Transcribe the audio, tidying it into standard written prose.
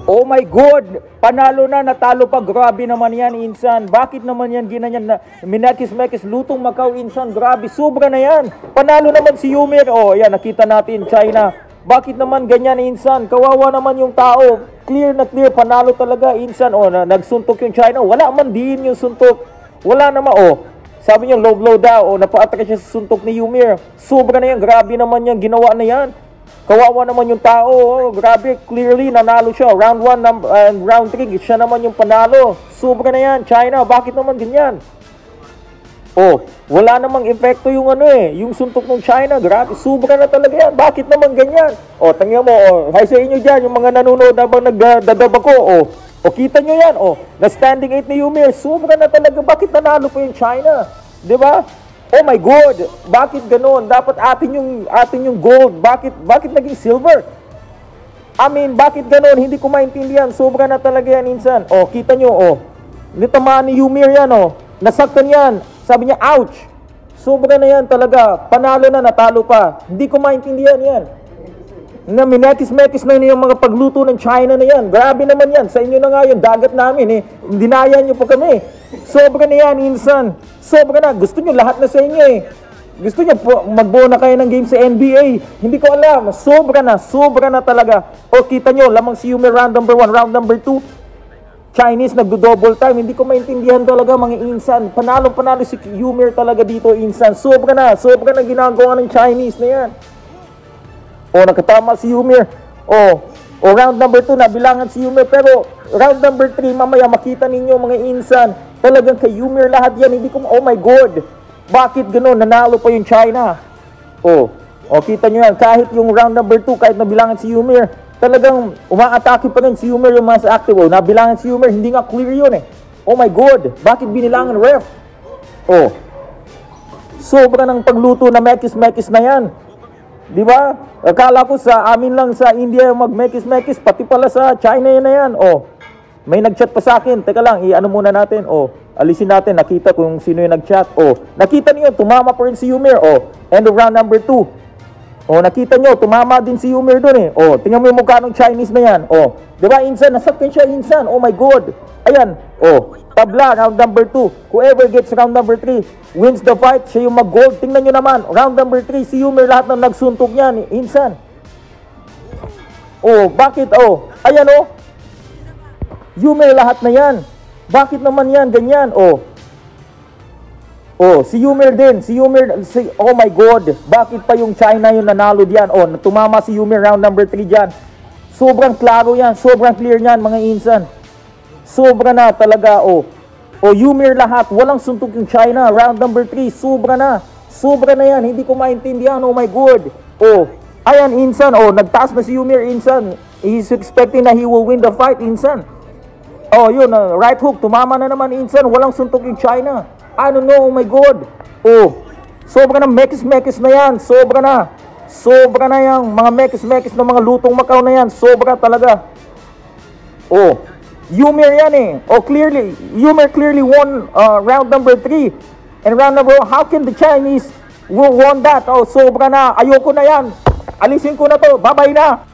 Oh my God! Panalo na, natalo pa. Grabe naman yan, Insan. Bakit naman yan ginanyan na minakis-mekis, lutong Macau, Insan? Grabe, sobra na yan. Panalo naman si Yumir. Oh, yan, nakita natin, China. Bakit naman ganyan, Insan? Kawawa naman yung tao. Clear na clear, panalo talaga, Insan. Oh, nagsuntok yung China. Wala man din yung suntok. Wala naman, oh. Sabi niyo, low blow daw. Oh, napa-attract siya sa suntok ni Yumir. Sobra na yan. Grabe naman yan, ginawa na yan. Kawawa naman yung tao, oh, grabe, clearly nanalo siya. Round 1 and round 3, siya naman yung panalo. Sobra na yan, China, bakit naman ganyan? Oh, wala namang epekto yung yung suntok ng China, grabe, sobra na talaga yan. Bakit naman ganyan? Oh, tingnan mo, oh, hi sa inyo dyan, yung mga nanonood habang nagdadab ako, oh, kita nyo yan, oh, na standing 8 ni Yumir, sobra na talaga, bakit nanalo pa yung China? Diba? Oh my God, bakit ganoon? Dapat atin yung gold. Bakit naging silver? I mean, bakit ganoon? Hindi ko maintindihan. Sobra na talaga yan, Insan. Oh, kita nyo, oh. Nitamaan ni Yumir yan, oh. Nasaktan yan. Sabi niya, ouch. Sobra na yan talaga. Panalo na, natalo pa. Hindi ko maintindihan yan. Na minekis-mekis na yung mga pagluto ng China na yan. Grabe naman yan. Sa inyo na nga yun, dagat namin, Dinayan nyo pa kami. Sobra na yan, Insan. Sobra na. Gusto nyo lahat na sa inyo, Gusto nyo magbuo na kayo ng game sa NBA. Hindi ko alam. Sobra na talaga. O, kita nyo, lamang si Yumir round number 1, round number 2. Chinese nagdo-double time. Hindi ko maintindihan talaga, mga Insan. Panalo si Yumir talaga dito, Insan. Sobra na ginagawa ng Chinese na yan. O, nakatama si Yumir. O, round number 2, nabilangan si Yumir. Pero, round number 3, mamaya makita ninyo, mga Insan. Talagang kay Yumir lahat yan. Hindi ko, oh my God. Bakit gano'n? Nanalo pa yung China. O, kita nyo yan. Kahit yung round number 2, kahit nabilangan si Yumir, talagang umaatake pa rin si Yumir yung mas active. O, nabilangan si Yumir, hindi nga clear yun, Oh my God. Bakit binilangan ref? O, sobra ng pagluto na mekis-mekis na yan. Di ba? Akala ko sa amin lang sa India yung mag-mekis-mekis, pati pala sa China yun na yan. Oh, may nag-chat pa sa akin. Teka lang, i-ano muna natin. Oh, alisin natin, nakita kung sino yung nag-chat. Oh, nakita niyo, tumama pa rin si Yumir. Oh, end of round number 2. Oh, nakita niyo, tumama din si Yumir doon Oh, tingnan mo yung mukha ng Chinese na yan. Oh, di ba, Insan? Nasaktan siya, Insan. Oh my God. Ayan. Oh, tabla, round number 2. Whoever gets round number 3 wins the fight, siya yung mag-gold. Tingnan nyo naman, round number 3, si Yumir lahat ng nagsuntok niyan, Insan. Oh, bakit? Oh, ayan oh. Yumir lahat na yan. Bakit naman yan, ganyan? Oh, si Yumir din. Oh my God. Bakit pa yung China yung nanalo diyan? Oh, tumama si Yumir round number 3 diyan. Sobrang klaro yan. Sobrang clear niyan, mga Insan. Sobra na talaga, oh. O, Yumir lahat. Walang suntok yung China. Round number 3. Sobra na. Sobra na yan. Hindi ko maintindihan. Oh my God. Oh, ayan, Insan. Oh, nagtaas na si Yumir, Insan. He's expecting na he will win the fight, Insan. Oh, yun. Right hook. Tumama na naman, Insan. Walang suntok yung China. I don't know. Oh my God. Oh, sobra na. Mekis-mekis na yan. Sobra na. Sobra na yan. Mga mekis-mekis na mga lutong Macau na yan. Sobra talaga. Oh, Yumir yan Oh, clearly, Yumir clearly won round number 3. And round number 1, how can the Chinese won that? Oh, sobra na. Ayoko na yan. Alisin ko na to. Bye-bye na.